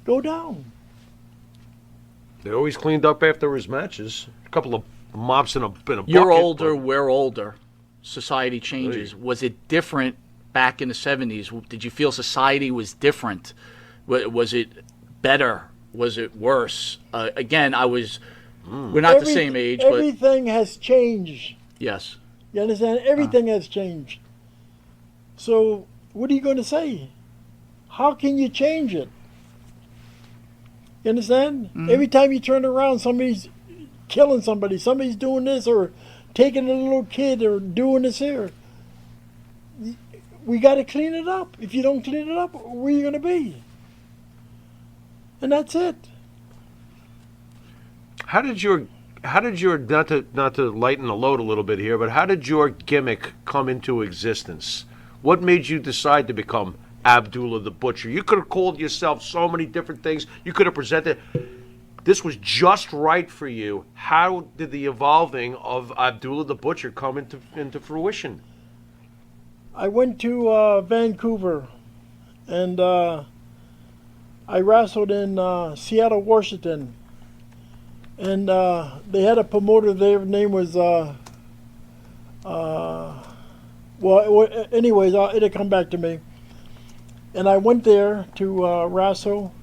go down. they always cleaned up after his matches. A couple of mops in a bucket. You're older, but- we're older. Society changes. Was it different back in the 70s? Did you feel society was different? Was it better? Was it worse? Again, we're not the same age, but Everything has changed. yes. You understand? Everything has changed. So what are you going to say? How can you change it? You understand? Every time you turn around, somebody's killing somebody. Somebody's doing this or taking a little kid or doing this here. We got to clean it up. If you don't clean it up, where are you going to be? And that's it. How did your not to lighten the load a little bit here, but how did your gimmick come into existence? What made you decide to become Abdullah the Butcher? You could have called yourself so many different things. You could have presented. This was just right for you. How did the evolving of Abdullah the Butcher come into fruition? I went to Vancouver, and I wrestled in Seattle, Washington. And they had a promoter there. His name was, anyways, it'll come back to me. And I went there to wrestle,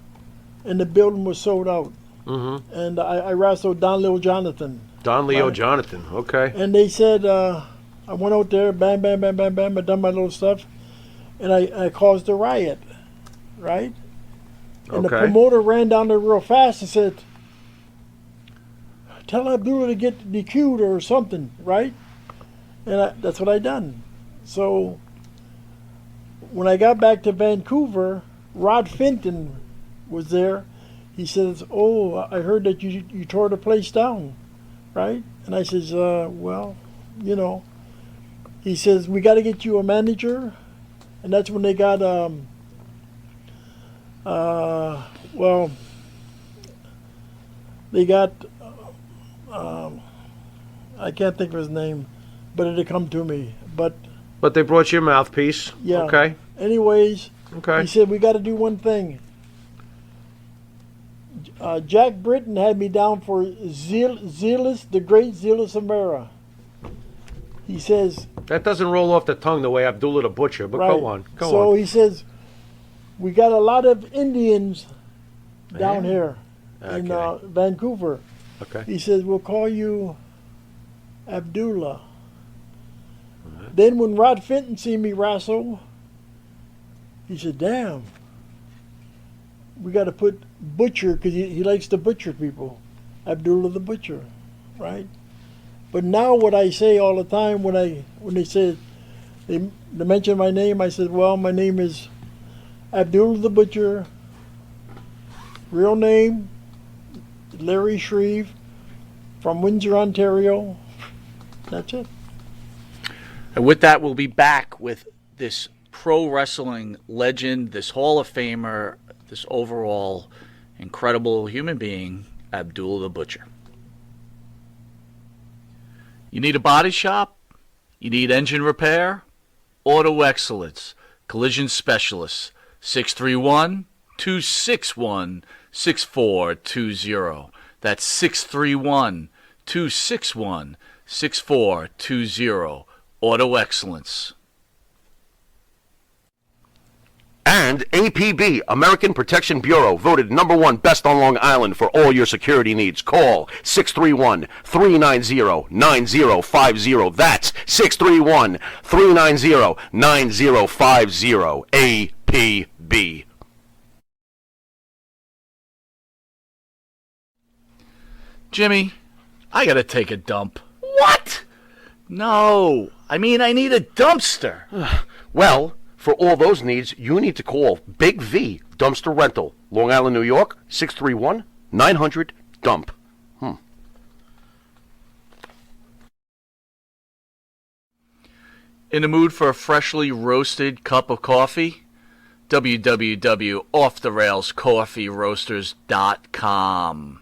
and the building was sold out. Mm-hmm. And I wrestled Don Leo Jonathan. Don Leo Jonathan, okay. And they said, I went out there, bam, bam, bam, bam, bam, I done my little stuff, and I caused a riot, right? And the promoter ran down there real fast and said, tell Abdullah to get DQ'd or something, right? And that's what I done. So when I got back to Vancouver, Rod Fenton was there. He says, oh, I heard that you tore the place down, right? And I says, well, you know. He says, we got to get you a manager. And that's when they got, they got, I can't think of his name, but it'll come to me. But they brought you a mouthpiece. Yeah. Okay. Anyways, okay. He said, we got to do one thing. Jack Britton had me down for Zealous, the great Zealous Amera. He says... That doesn't roll off the tongue the way Abdullah the Butcher, but right. Go on. So he says, we got a lot of Indians down here in Vancouver. Okay. He says, we'll call you Abdullah. Right. Then when Rod Fenton seen me wrestle, he said, damn, we got to put Butcher, because he likes to butcher people. Abdullah the Butcher, right? But now what I say all the time when they say, they mention my name, I said, well, my name is Abdullah the Butcher. Real name, Larry Shreve, from Windsor, Ontario. That's it. And with that, we'll be back with this pro wrestling legend, this Hall of Famer, this overall incredible human being, Abdullah the Butcher. You need a body shop? You need engine repair? Auto Excellence, Collision Specialists, 631-261-6420. That's 631-261-6420. Auto Excellence. And APB, American Protection Bureau, voted #1 best on Long Island for all your security needs. Call 631-390-9050. That's 631-390-9050. APB. Jimmy, I gotta take a dump. What? No, I mean I need a dumpster. Well, for all those needs, you need to call Big V Dumpster Rental, Long Island, New York, 631-900-DUMP. In the mood for a freshly roasted cup of coffee? www.offthe-railscoffeeroasters.com.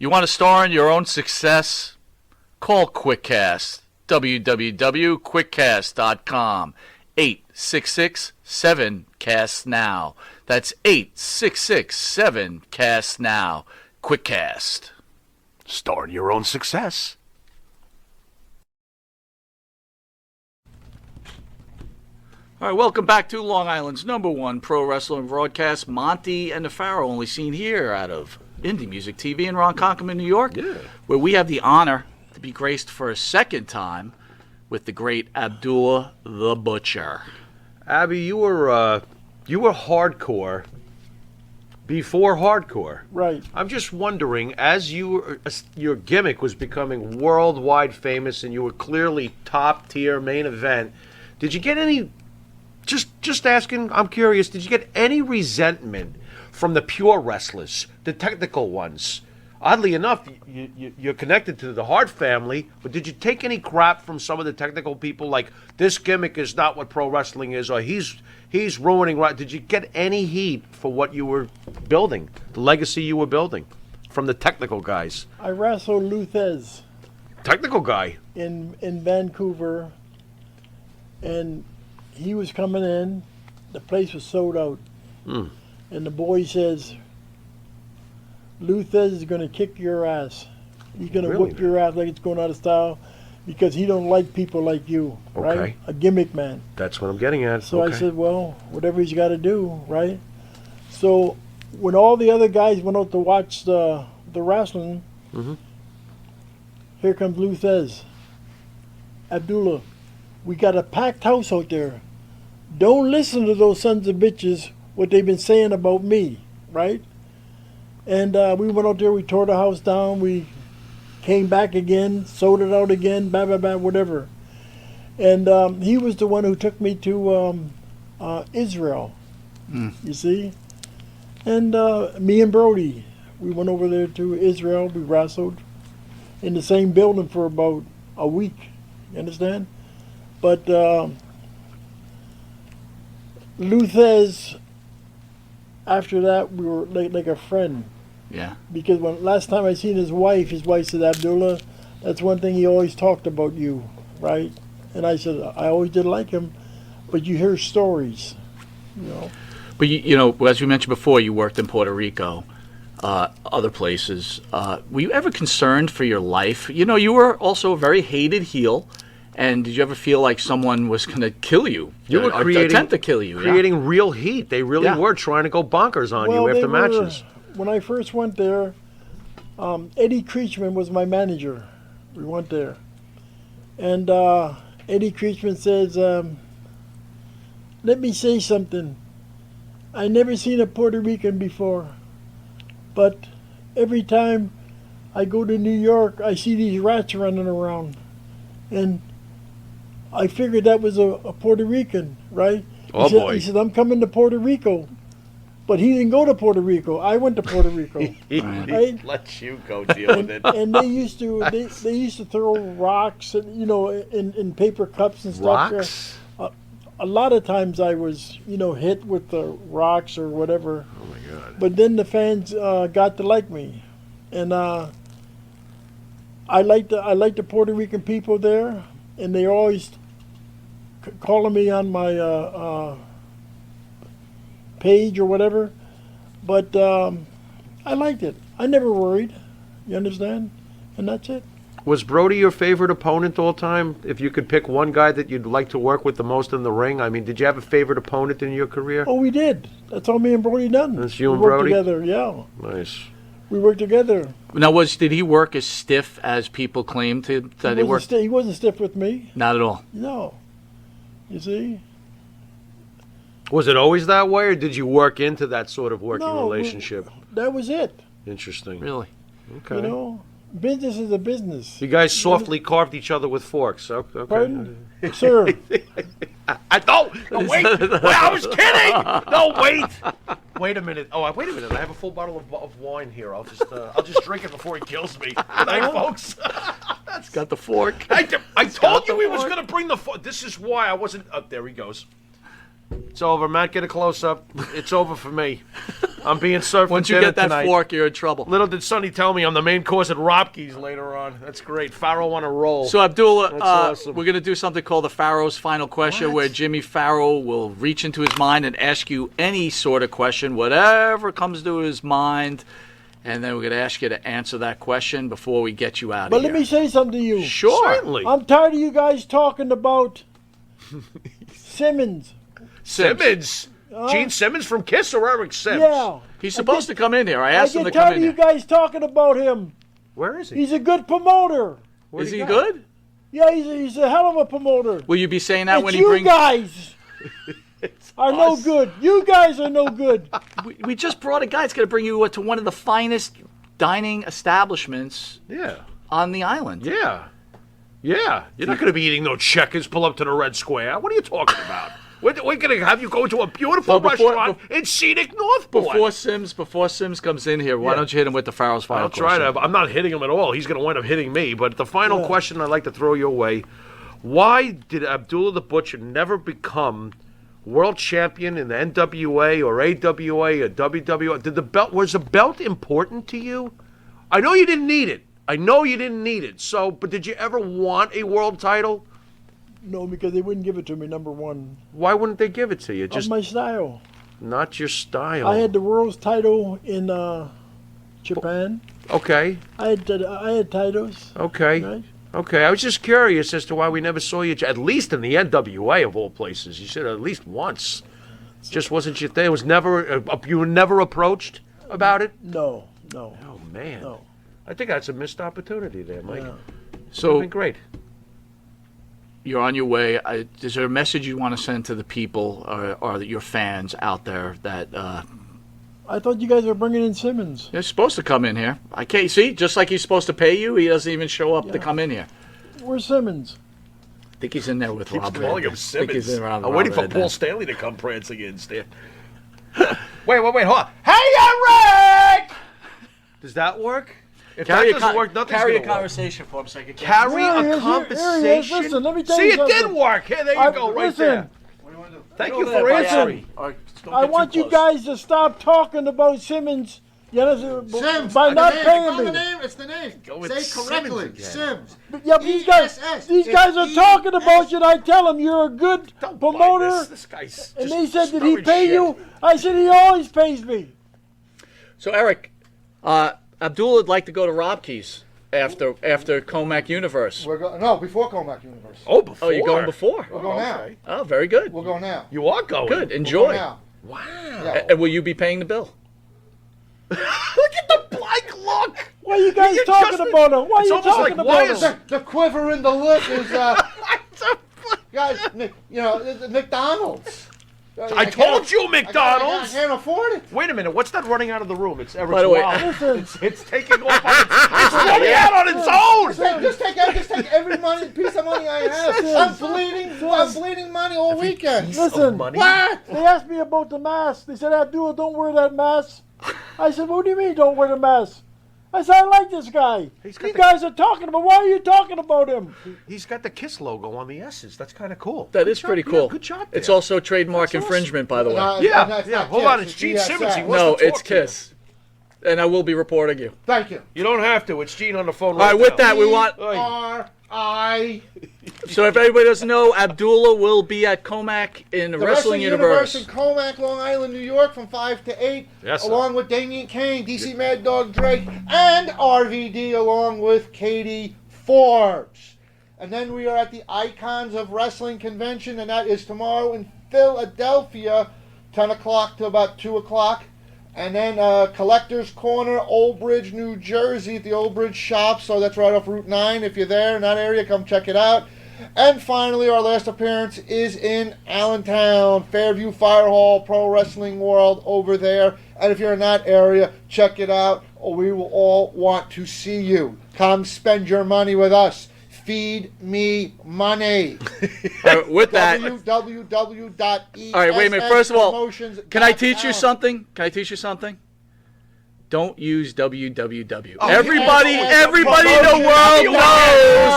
You want to star in your own success? Call QuickCast. www.quickcast.com. 866-7-CAST-NOW. That's 866-7-CAST-NOW. QuickCast. Star in your own success. All right, welcome back to Long Island's #1 pro wrestling broadcast, Monty and the Pharaoh, only seen here out of Indie Music TV in Ronkonkoma, New York, where we have the honor to be graced for a second time with the great Abdullah the Butcher. Abby, you were hardcore before hardcore. Right. I'm just wondering, as your gimmick was becoming worldwide famous and you were clearly top tier main event, did you get any? Just asking. I'm curious. Did you get any resentment from the pure wrestlers, the technical ones? Oddly enough, you're connected to the Hart family, but did you take any crap from some of the technical people, like this gimmick is not what pro wrestling is, or he's ruining? Did you get any heat for what you were building, the legacy you were building, from the technical guys? I wrestled Luthez Technical guy. in Vancouver, and he was coming in. The place was sold out, and the boy says, Luthez is going to kick your ass. He's going to Really? whip your ass like it's going out of style because he don't like people like you, right? Okay. A gimmick man. That's what I'm getting at. So Okay. I said, well, whatever he's got to do, right? So when all the other guys went out to watch the wrestling, here comes Luthez. Abdullah, we got a packed house out there. Don't listen to those sons of bitches, what they've been saying about me, right? And we went out there, we tore the house down, we came back again, sold it out again, blah, blah, blah, whatever. And he was the one who took me to Israel, you see? And me and Brody, we went over there to Israel, we wrestled in the same building for about a week, you understand? But Luthez, after that, we were like a friend. Yeah. Because when last time I seen his wife said, Abdullah, that's one thing he always talked about you, right? And I said, I always did like him, but you hear stories, you know. But you know, as we mentioned before, you worked in Puerto Rico, other places. Were you ever concerned for your life? You know, you were also a very hated heel. And did you ever feel like someone was going to kill you? You were or creating, attempt to kill you. creating real heat. They really Yeah. were trying to go bonkers on Well, you they after were- matches. When I first went there, Eddie Creechman was my manager. We went there. And Eddie Creechman says, let me say something. I never seen a Puerto Rican before, but every time I go to New York, I see these rats running around. And I figured that was a Puerto Rican, right? Oh, boy. He said, I'm coming to Puerto Rico. But he didn't go to Puerto Rico. I went to Puerto Rico. He Right. lets you go deal with it. And they used to throw rocks, and, you know, in paper cups and stuff. Rocks? A lot of times I was, you know, hit with the rocks or whatever. Oh my God. But then the fans got to like me, and I like the Puerto Rican people there, and they always calling me on my page or whatever. But I liked it. I never worried. You understand? And that's it. Was Brody your favorite opponent all time? If you could pick one guy that you'd like to work with the most in the ring, I mean, did you have a favorite opponent in your career? Oh, we did. That's all me and Brody done. That's you we and worked Brody? together. Yeah, Nice. we worked together. Now, did he work as stiff as people claimed that he worked? He wasn't stiff with me. Not at all. No. You see? Was it always that way, or did you work into that sort of working No, relationship? That was it. Interesting. Really? Okay. You know, business is a business. You guys softly carved each other with forks. Okay. Pardon? Sir. I don't. No, wait. I was kidding. No, wait. Wait a minute. Oh, wait a minute. I have a full bottle of wine here. I'll just drink it before he kills me. Good night, folks. Got the fork. I told you he was going to bring the fork. This is why I wasn't. Oh, there he goes. It's over, Matt. Get a close up. It's over for me. I'm being served. Once for you dinner get that tonight. fork, you're in trouble. Little did Sonny tell me I'm the main course at Ropke's later on. That's great. Pharaoh on a roll. So, Abdullah, That's awesome. we're going to do something called the Pharaoh's Final Question, where Jimmy Farrow will reach into his mind and ask you any sort of question, whatever comes to his mind, and then we're going to ask you to answer that question before we get you out But of here. let me say something to you. Sure. Certainly. I'm tired of you guys talking about Simmons. Simmons. Gene Simmons from Kiss or Eric Sims? Yeah. He's supposed to come in here. I I asked him get to come tired in of you here. guys talking about him. Where is he? He's a good promoter. Is he good? Yeah, he's a hell of a promoter. Will you be saying that It's when he you brings... guys. are no good. You guys are no good. We just brought a guy that's going to bring you to one of the finest dining establishments Yeah. on the island. Yeah. Yeah. You're not going to be eating no checkers. Pull up to the Red Square. What are you talking about? We're going to have you go to a beautiful Well, restaurant in scenic Northport. Before Sims comes in here, why don't you hit him with the Pharaoh's final I'll try question? to. I'm not hitting him at all. He's going to wind up hitting me. But the final question I'd like to throw your way: why did Abdullah the Butcher never become world champion in the NWA or AWA or WWE? Was the belt important to you? I know you didn't need it. So, but did you ever want a world title? No, because they wouldn't give it to me, number one. Why wouldn't they give it to you? Of Just my style. not your style. I had the world's title in Japan. Okay. I had titles. Okay. Right? Okay. I was just curious as to why we never saw you, at least in the NWA of all places. You should have at least once. Just wasn't your thing. It was never. You were never approached about it. No. Oh man. No. I think that's a missed opportunity there, Mike. Yeah. So Been great. you're on your way. Is there a message you want to send to the people or your fans out there that I thought you guys were bringing in Simmons. they're supposed to come in here? I can't see. Just like he's supposed to pay you, he doesn't even show up to come in here. Where's Simmons? I think he's in there with Rob. Calling him Redden. I think he's Simmons. in around I'm Rob waiting for Redden. Paul Stanley to come prancing in, Stan. Wait, hold on. Hey, Eric! Does that work? If Carry that doesn't work, nothing's carry a gonna work. conversation for him so I can Carry Here he a is, conversation. here he is. Listen, let me tell See, you it something. did work. Here, there you go, right listen, there. Thank you for Listen, answering. I want you guys to stop talking about Simmons. You know, Sims. by not It's paying the me. name. It's the name. Go with Say Simmons correctly. again. Sims. Yeah, but these guys are talking about you, and I tell them you're a good Don't buy promoter. This guy's And just they said, did he stirring pay shit. you? I said, he always pays me. So Eric, Abdul would like to go to Rob Key's after Comac Universe. Before Comac Universe. Oh, before. Oh, you're going before? We'll go now. Okay. Oh, very good. We'll go now. You are going. Good. We'll Enjoy. go now. Wow. Yeah. And will you be paying the bill? Look at the blank look. Why are you guys You talking just- about him? Why are it's you almost talking like, why about is him? The quiver in the lip is, guys, the McDonald's. I told you, I McDonald's. can't afford it. Wait a minute. What's that running out of the room? It's Eric's By the way, wallet. Listen, It's taking off. It's running out on its own. Just take every piece of money I have. I'm bleeding money all weekend. listen. money. What? They asked me about the mask. They said, Abdul, don't wear that mask. I said, what do you mean don't wear the mask? I said, I like this guy. He's got You the- guys are talking about, why are you talking about him? He's got the KISS logo on the S's. That's kind of cool. That Good is job. pretty Yeah, cool. good job. It's there. also trademark That's infringement, by the way. Yeah. Hold on. It's Gene Simmons. He wants No, to talk it's to you. Kiss. And I will be reporting you. Thank you. You don't have to. It's Gene on the phone All right, right with now. that, we want. R.I. So if anybody doesn't know, Abdullah will be at Comac in the The Wrestling Universe in Universe. Comac, Long Island, New York, from 5 to 8, Yes, sir. along with Damian Kane, DC Mad Dog Drake, and RVD, along with Katie Forbes. And then we are at the Icons of Wrestling Convention, and that is tomorrow in Philadelphia, 10 o'clock to about 2 o'clock. And then Collector's Corner, Old Bridge, New Jersey, at the Old Bridge Shop. So that's right off Route 9. If you're there in that area, come check it out. And finally, our last appearance is in Allentown, Fairview Fire Hall, Pro Wrestling World over there. And if you're in that area, check it out. We will all want to see you. Come spend your money with us. Feed me money. All right, with that, www.esspromotions.com. all right, wait a minute. First of all, can I teach you something? Can I teach you something? Don't use www. Everybody in the world knows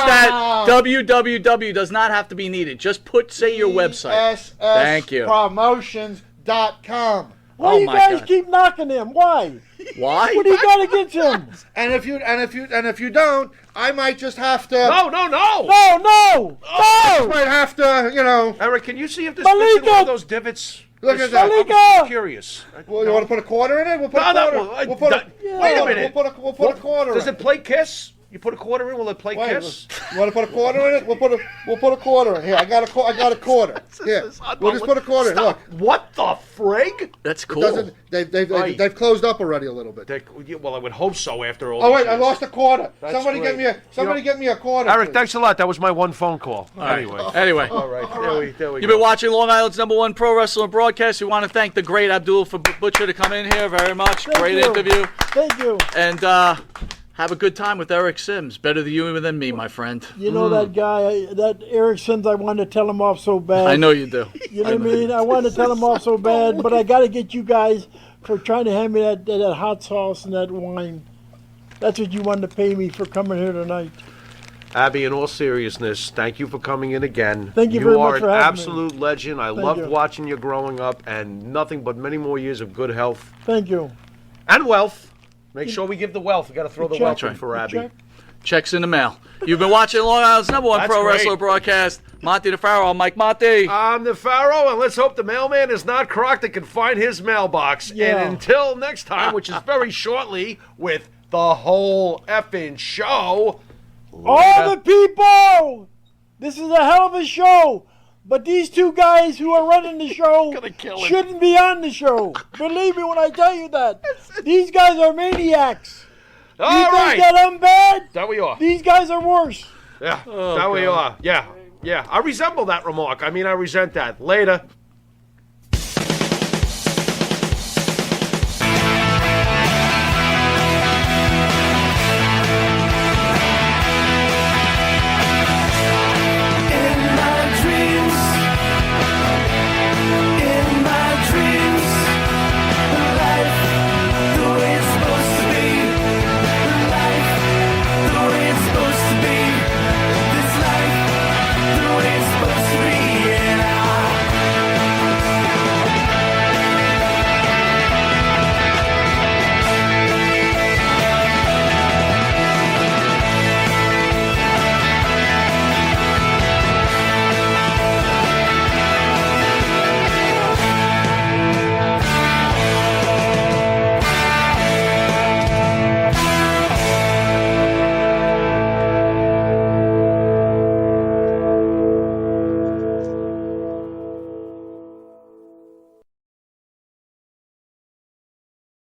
that www does not have to be needed. Just say your website. Thank you. Promotions.com. Why Oh you my guys God. keep knocking him? Why? Why? What do you got against him? And if you don't, I might just have to. No. No! I might have to, Eric, can you see if this Malika! fits in one of those divots? Look at Just- that. I'm Malika! just curious. Well, you want to put a quarter in it? We'll put No, a no, quarter. well, We'll put a, wait a minute. We'll put a quarter. Does in it play KISS? You put a quarter in, will it play Wait, Kiss? you want to put a quarter in it? We'll put a quarter in. Here, I got a quarter. Here, we'll just put a quarter in. Look, What the frig? That's it cool. doesn't. Right. They've closed up already a little bit. Well, I would hope so after all. Oh these wait, I years. lost a quarter. That's Somebody great. get me a quarter. Eric, please. thanks a lot. That was my one phone call. Anyway. Anyway. All right. There we You've go. been watching Long Island's #1 pro wrestling broadcast. We want to thank the great Abdul for Butcher to come in here very much. Great you. interview. Thank you. And have a good time with Eric Sims. Better than you than me, my friend. You know that guy, that Eric Sims, I wanted to tell him off so bad. I know you do. You know what I mean? I wanted to tell him off so bad, but I got to get you guys for trying to hand me that hot sauce and that wine. That's what you wanted to pay me for coming here tonight. Abby, in all seriousness, thank you for coming in again. Thank you very much for You are an having me. absolute legend. I Thank loved you. watching you growing up, and nothing but many more years of good health Thank you. and wealth. Make sure we give the wealth. We got to throw the Check. wealth in for Abby. Check. Checks in the mail. You've been watching Long Island's #1 That's pro great. wrestler broadcast. Monty the Pharaoh. I'm Mike Monty. I'm the Pharaoh, and let's hope the mailman is not crocked and can find his mailbox. Yeah. And until next time, which is very shortly, with the whole effing show. All the people! This is a hell of a show. But these two guys who are running the show shouldn't be on the show. Believe me when I tell you that. These guys are maniacs. You All think right. that I'm bad? There we are. These guys are worse. Yeah, there we are. Yeah. I resemble that remark. I mean, I resent that. Later.